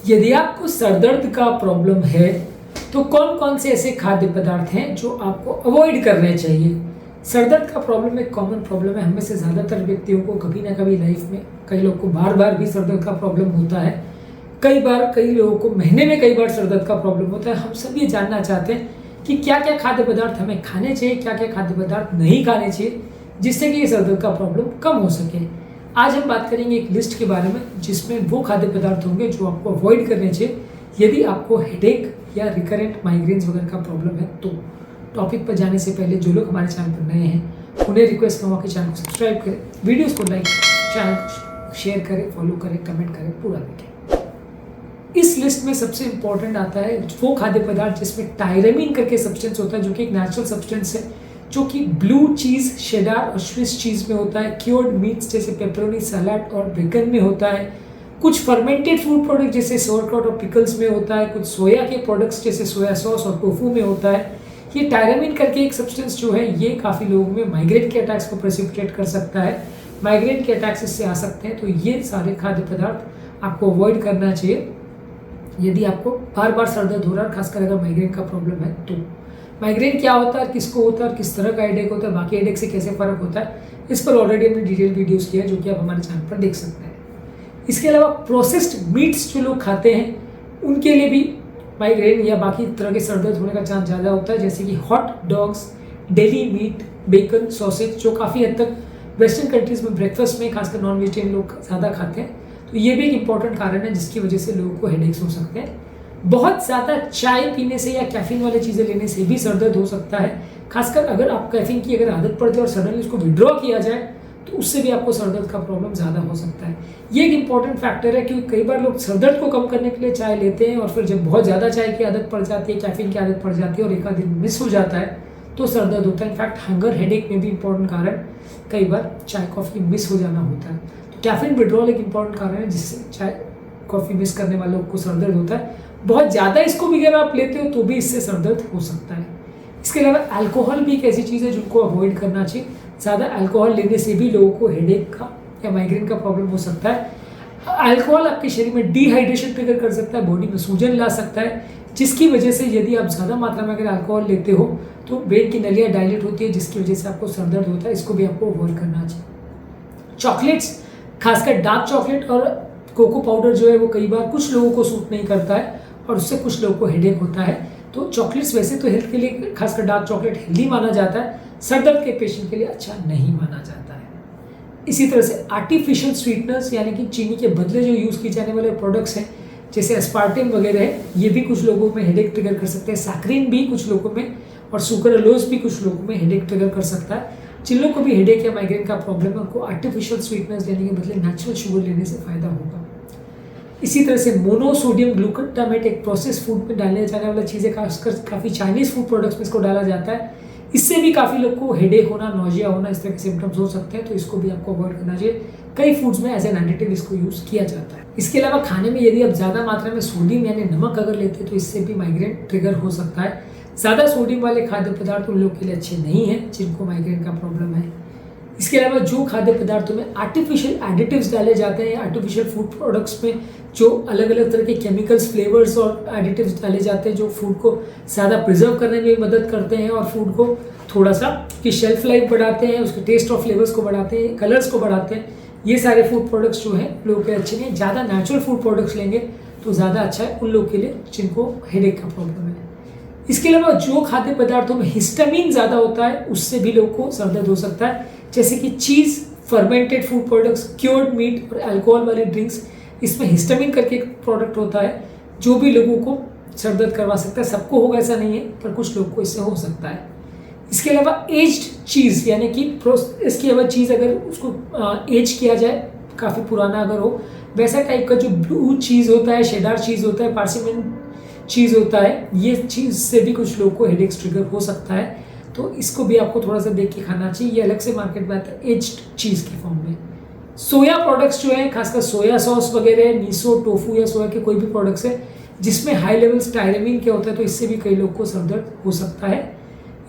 यदि आपको सर दर्द का प्रॉब्लम है तो कौन कौन से ऐसे खाद्य पदार्थ हैं जो आपको अवॉइड करने चाहिए। सर दर्द का प्रॉब्लम एक कॉमन प्रॉब्लम है। हमें से ज़्यादातर व्यक्तियों को कभी ना कभी लाइफ में, कई लोगों को बार बार भी सर दर्द का प्रॉब्लम होता है, कई लोगों को महीने में कई बार सर दर्द का प्रॉब्लम होता है। हम सब ये जानना चाहते हैं कि क्या क्या खाद्य पदार्थ हमें खाने चाहिए, क्या क्या खाद्य पदार्थ नहीं खाने चाहिए, जिससे कि ये सर दर्द का प्रॉब्लम कम हो सके। आज हम बात करेंगे एक लिस्ट के बारे में जिसमें वो खाद्य पदार्थ होंगे जो आपको अवॉइड करने चाहिए यदि आपको हेडेक या रिकरेंट माइग्रेन्स वगैरह का प्रॉब्लम है। तो टॉपिक पर जाने से पहले जो लोग हमारे चैनल पर नए हैं उन्हें रिक्वेस्ट करूँगा कि चैनल को सब्सक्राइब करें, वीडियोस को लाइक, चैनल को शेयर करें, फॉलो करें, कमेंट करें, पूरा देखें। इस लिस्ट में सबसे इंपॉर्टेंट आता है वो खाद्य पदार्थ जिसमें टायरामीन करके सब्सटेंस होता है, जो कि एक नेचुरल सब्सटेंस है, जो कि ब्लू चीज़, शेडार और स्विस चीज़ में होता है, क्योर्ड मीट्स जैसे पेपरोनी, सलाद और बेकन में होता है, कुछ फर्मेंटेड फूड प्रोडक्ट जैसे सोरक्रॉट और पिकल्स में होता है, कुछ सोया के प्रोडक्ट्स जैसे सोया सॉस और टोफू में होता है। ये टायरामीन करके एक सब्सटेंस जो है ये काफ़ी लोगों में माइग्रेन के अटैक्स को प्रेसिपिटेट कर सकता है, माइग्रेन के अटैक्स इससे आ सकते हैं। तो ये सारे खाद्य पदार्थ आपको अवॉइड करना चाहिए यदि आपको बार बार सर दर्द हो रहा है, खासकर अगर माइग्रेन का प्रॉब्लम है। तो माइग्रेन क्या होता है, किसको होता है और किस तरह का हेडेक होता है, बाकी हेडेक से कैसे फ़र्क होता है, इस पर ऑलरेडी हमने डिटेल वीडियोस किया है जो कि आप हमारे चैनल पर देख सकते हैं। इसके अलावा प्रोसेस्ड मीट्स जो लोग खाते हैं उनके लिए भी माइग्रेन या बाकी तरह के सर दर्द होने का चांस ज़्यादा होता है, जैसे कि hot dogs, deli meat, bacon, sausage, जो काफ़ी हद तक वेस्टर्न कंट्रीज़ में ब्रेकफास्ट में खासकर नॉन वेजिटेरियन लोग ज़्यादा खाते हैं। तो ये भी एक इंपॉर्टेंट कारण है जिसकी वजह से लोगों को हेडेक्स हो सकते हैं। बहुत ज़्यादा चाय पीने से या कैफीन वाली चीज़ें लेने से भी सर दर्द हो सकता है, खासकर अगर आप कैफीन की अगर आदत पड़ जाए और सडनली उसको विड्रॉ किया जाए तो उससे भी आपको सर दर्द का प्रॉब्लम ज़्यादा हो सकता है। ये एक इंपॉर्टेंट फैक्टर है क्योंकि कई बार लोग सर दर्द को कम करने के लिए चाय लेते हैं और फिर जब बहुत ज़्यादा चाय की आदत पड़ जाती है, कैफीन की आदत पड़ जाती है और एक आध दिन मिस हो जाता है तो सर दर्द होता है। इनफैक्ट हंगर हेडेक में भी इंपॉर्टेंट कारण कई बार चाय कॉफ़ी मिस हो जाना होता है। तो कैफीन विड्रॉल एक इंपॉर्टेंट कारण है जिससे चाय कॉफ़ी मिस करने वालों को सर दर्द होता है। बहुत ज़्यादा इसको भी अगर आप लेते हो तो भी इससे सर दर्द हो सकता है। इसके अलावा अल्कोहल भी एक ऐसी चीज़ है जिनको अवॉइड करना चाहिए। ज़्यादा अल्कोहल लेने से भी लोगों को हेडेक का या माइग्रेन का प्रॉब्लम हो सकता है। अल्कोहल आपके शरीर में डिहाइड्रेशन ट्रिगर कर सकता है, बॉडी में सूजन ला सकता है, जिसकी वजह से यदि आप ज़्यादा मात्रा में अगर अल्कोहल लेते हो तो ब्रेन की नलियाँ डायलेट होती है, जिसकी वजह से आपको सर दर्द होता है। इसको भी आपको अवॉइड करना चाहिए। चॉकलेट्स, खासकर डार्क चॉकलेट और कोको पाउडर जो है वो कई बार कुछ लोगों को सूट नहीं करता है और उससे कुछ लोगों को हेडेक होता है। तो चॉकलेट्स वैसे तो हेल्थ के लिए, खासकर डार्क चॉकलेट हेल्दी माना जाता है, सर दर्द के पेशेंट के लिए अच्छा नहीं माना जाता है। इसी तरह से आर्टिफिशियल स्वीटनर्स यानी कि चीनी के बदले जो यूज़ किए जाने वाले प्रोडक्ट्स हैं जैसे एस्पार्टिम वगैरह है, ये भी कुछ लोगों में हेडेक ट्रिगर कर सकते हैं। सैक्रिन भी कुछ लोगों में और सुक्रालोज भी कुछ लोगों में हेडेक ट्रिगर कर सकता है। जिन लोगों को भी हेडेक या माइग्रेन का प्रॉब्लम है उनको आर्टिफिशियल स्वीटनर्स लेने के बदले नेचुरल शुगर लेने से फ़ायदा होगा। इसी तरह से मोनोसोडियम ग्लूटामेट एक प्रोसेस फूड में डालने जाने वाला चीज़ है, खासकर काफ़ी चाइनीज़ फूड प्रोडक्ट्स में इसको डाला जाता है। इससे भी काफ़ी लोग को हेडेक होना, नोजिया होना, इस तरह के सिम्टम्स हो सकते हैं। तो इसको भी आपको अवॉइड करना चाहिए। कई फूड्स में एज एन एडिटिव इसको यूज़ किया जाता है। इसके अलावा खाने में यदि आप ज़्यादा मात्रा में सोडियम यानी नमक अगर लेते हैं तो इससे भी माइग्रेन ट्रिगर हो सकता है। ज़्यादा सोडियम वाले खाद्य पदार्थ उन लोगों के लिए अच्छे नहीं हैं जिनको माइग्रेन का प्रॉब्लम है। इसके अलावा जो खाद्य पदार्थों में आर्टिफिशियल एडिटिव्स डाले जाते हैं, आर्टिफिशियल फूड प्रोडक्ट्स में जो अलग अलग तरह के केमिकल्स, फ्लेवर्स और एडिटिव्स डाले जाते हैं जो फूड को ज़्यादा प्रिजर्व करने में मदद करते हैं और फूड को थोड़ा सा की शेल्फ लाइफ बढ़ाते हैं, उसके टेस्ट और फ्लेवर्स को बढ़ाते हैं, कलर्स को बढ़ाते हैं, ये सारे फूड प्रोडक्ट्स जो हैं लोगों के अच्छे नहीं। ज़्यादा नेचुरल फूड प्रोडक्ट्स लेंगे तो ज़्यादा अच्छा है उन लोगों के लिए जिनको हेडेक का प्रॉब्लम है। इसके अलावा जो खाद्य पदार्थों में हिस्टामिन ज़्यादा होता है उससे भी लोगों को सर दर्द हो सकता है, जैसे कि cheese, fermented food products, cured meat और अल्कोहल वाले ड्रिंक्स। इसमें हिस्टामिन करके एक प्रोडक्ट होता है जो भी लोगों को सर दर्द करवा सकता है। सबको होगा ऐसा नहीं है, पर कुछ लोगों को इससे हो सकता है। इसके अलावा एज्ड चीज़ यानी कि इसके अलावा चीज़ अगर उसको एज किया जाए, काफ़ी पुराना अगर हो, वैसा टाइप का जो ब्लू चीज़ होता है, शेडार चीज़ होता है, पार्सिमन चीज़ होता है, ये चीज़ से भी कुछ लोगों को हेडेक्स ट्रिगर हो सकता है। तो इसको भी आपको थोड़ा सा देख के खाना चाहिए। ये अलग से मार्केट में आता है एज्ड चीज़ की फॉर्म में। सोया प्रोडक्ट्स जो हैं, खासकर सोया सॉस वगैरह, मिसो, टोफू या सोया के कोई भी प्रोडक्ट्स है जिसमें हाई लेवल्स टायरामीन के होता है तो इससे भी कई लोगों को सर दर्द हो सकता है।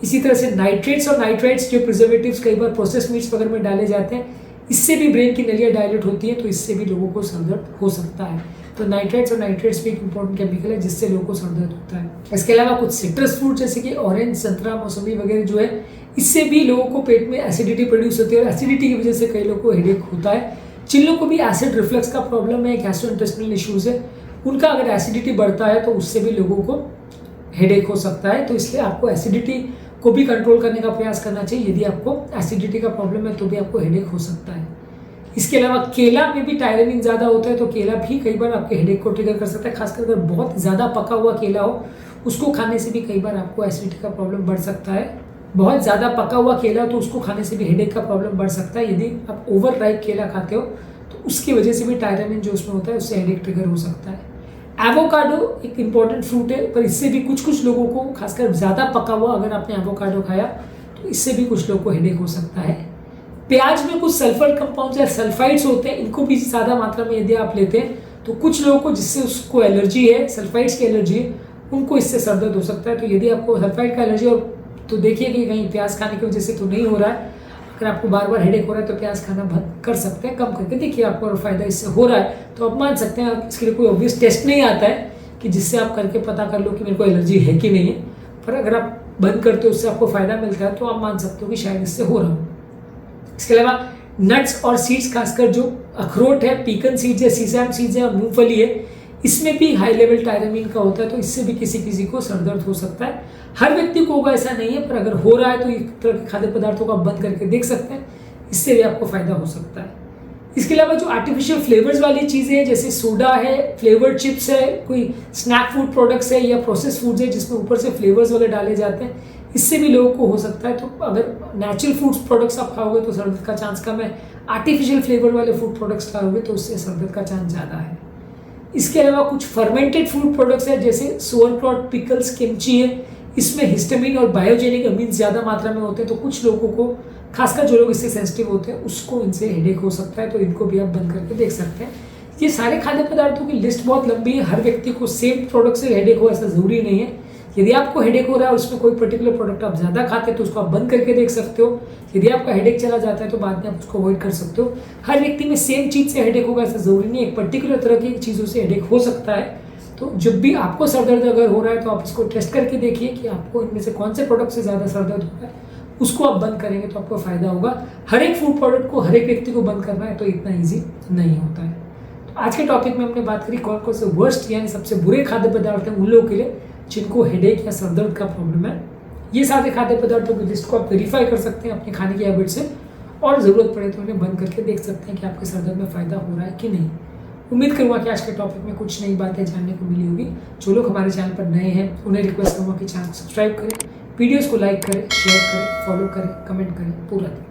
इसी तरह से नाइट्रेट्स और नाइट्राइट्स जो प्रिजर्वेटिव्स कई बार प्रोसेस मीट्स वगैरह में डाले जाते हैं, इससे भी ब्रेन की नलियाँ डायलेट होती हैं तो इससे भी लोगों को सर दर्द हो सकता है। तो नाइट्रेट्स और नाइट्रेट्स भी एक इंपॉर्टेंट केमिकल है जिससे लोगों को सर दर्द होता है। इसके अलावा कुछ सिट्रस फ्रूट जैसे कि ऑरेंज, संतरा, मौसमी वगैरह जो है, इससे भी लोगों को पेट में एसिडिटी प्रोड्यूस होती है और एसिडिटी की वजह से कई लोगों को हेडेक होता है। जिन लोगों को भी एसिड रिफ्लक्स का प्रॉब्लम है, गैस्ट्रोइंटेस्टाइनल इश्यूज है, उनका अगर एसिडिटी बढ़ता है तो उससे भी लोगों को हेडेक हो सकता है। तो इसलिए आपको एसिडिटी को भी कंट्रोल करने का प्रयास करना चाहिए। यदि आपको एसिडिटी का प्रॉब्लम है तो भी आपको हेडेक हो सकता है। इसके अलावा केला में भी टायरेनिन ज़्यादा होता है, तो केला भी कई बार आपके हेडेक को ट्रिगर कर सकता है। खासकर अगर बहुत ज़्यादा पका हुआ केला हो, उसको खाने से भी कई बार आपको एसिडिटी का प्रॉब्लम बढ़ सकता है। बहुत ज़्यादा पका हुआ केला तो उसको खाने से भी हेडेक का प्रॉब्लम बढ़ सकता है। यदि आप ओवर राइप केला खाते हो तो उसकी वजह से भी टायरेनिन जो उसमें होता है उससे हेडेक ट्रिगर हो सकता है। एवोकाडो एक इम्पॉर्टेंट फ्रूट है, पर इससे भी कुछ लोगों को, खासकर ज़्यादा पका हुआ अगर आपने एवोकाडो खाया तो इससे भी कुछ लोगों को हेडेक हो सकता है। प्याज में कुछ सल्फर कंपाउंड्स या सल्फाइड्स होते हैं, इनको भी ज़्यादा मात्रा में यदि आप लेते हैं तो कुछ लोगों को जिससे उसको एलर्जी है, सल्फाइड्स की एलर्जी है, उनको इससे सर दर्द हो सकता है। तो यदि आपको सल्फाइड का एलर्जी और तो देखिए कि कहीं प्याज खाने की वजह से तो नहीं हो रहा है। अगर आपको बार बार हेडेक हो रहा है तो प्याज खाना बंद कर सकते हैं, कम करके देखिए आपको अगर फायदा इससे हो रहा है तो आप मान सकते हैं। इसके लिए कोई ऑब्वियस टेस्ट नहीं आता है कि जिससे आप करके पता कर लो कि मेरे को एलर्जी है कि नहीं है, पर अगर आप बंद करते हो उससे आपको फायदा मिलता है तो आप मान सकते हो कि शायद इससे हो रहा हो। इसके अलावा नट्स और सीड्स, खासकर जो अखरोट है, पीकन सीड्स है, सीसैम सीड्स है और मूंगफली है, इसमें भी हाई लेवल टायरामीन का होता है, तो इससे भी किसी को सर दर्द हो सकता है। हर व्यक्ति को होगा ऐसा नहीं है, पर अगर हो रहा है तो एक तरह के खाद्य पदार्थों को आप बंद करके देख सकते हैं, इससे भी आपको फायदा हो सकता है। इसके अलावा जो आर्टिफिशियल फ्लेवर्स वाली चीज़ें हैं जैसे सोडा है, फ्लेवर्ड चिप्स है, कोई स्नैक फूड प्रोडक्ट्स है या प्रोसेस फूड्स है जिसमें ऊपर से फ्लेवर्स वगैरह डाले जाते हैं, इससे भी लोगों को हो सकता है। तो अगर नेचुरल फूड्स प्रोडक्ट्स आप खाओगे तो सर दर्द का चांस कम है, आर्टिफिशियल फ्लेवर वाले फूड प्रोडक्ट्स खाओगे तो उससे सर दर्द का चांस ज़्यादा है। इसके अलावा कुछ फर्मेंटेड फूड प्रोडक्ट्स है जैसे सोरक्रॉट, पिकल्स, किमची है, इसमें हिस्टामिन और बायोजेनिक अमीन ज़्यादा मात्रा में होते हैं, तो कुछ लोगों को, खासकर जो लोग इससे सेंसिटिव होते हैं, उसको इनसे हेडेक हो सकता है, तो इनको भी आप बंद करके देख सकते हैं। ये सारे खाद्य पदार्थों की लिस्ट बहुत लंबी है, हर व्यक्ति को सेम प्रोडक्ट से हेडेक हो ऐसा ज़रूरी नहीं है। यदि आपको हेडेक हो रहा है और उसमें कोई पर्टिकुलर प्रोडक्ट आप ज़्यादा खाते हैं तो उसको आप बंद करके देख सकते हो। यदि आपका हेडेक चला जाता है तो बाद में आप उसको अवॉइड कर सकते हो। हर व्यक्ति में सेम चीज़ से हेडेक होगा ऐसा ज़रूरी नहीं है, एक पर्टिकुलर तरह की चीज़ों से हेडेक हो सकता है। तो जब भी आपको सर दर्द अगर हो रहा है तो आप इसको टेस्ट करके देखिए कि आपको इनमें से कौन से प्रोडक्ट से ज़्यादा सर दर्द हो रहा है, उसको आप बंद करेंगे तो आपको फ़ायदा होगा। हर एक फूड प्रोडक्ट को हर एक व्यक्ति को बंद करना है तो इतना ईजी नहीं होता है। तो आज के टॉपिक में हमने बात करी कौन कौन से वर्स्ट यानी सबसे बुरे खाद्य पदार्थ हैं उन लोगों के लिए जिनको हेडेक या सर दर्द का प्रॉब्लम है। ये सारे खाद्य पदार्थों की लिस्ट को आप वेरीफाई कर सकते हैं अपनी खाने की हैबिट से, और ज़रूरत पड़े तो उन्हें बंद करके देख सकते हैं कि आपके सर दर्द में फ़ायदा हो रहा है कि नहीं। उम्मीद करूँगा कि आज के टॉपिक में कुछ नई बातें जानने को मिली होगी। जो लोग हमारे चैनल पर नए हैं उन्हें रिक्वेस्ट करूँगा कि चैनल को सब्सक्राइब करें, वीडियोज़ को लाइक करें, शेयर करें, फॉलो करें, कमेंट करें, पूरा दिन।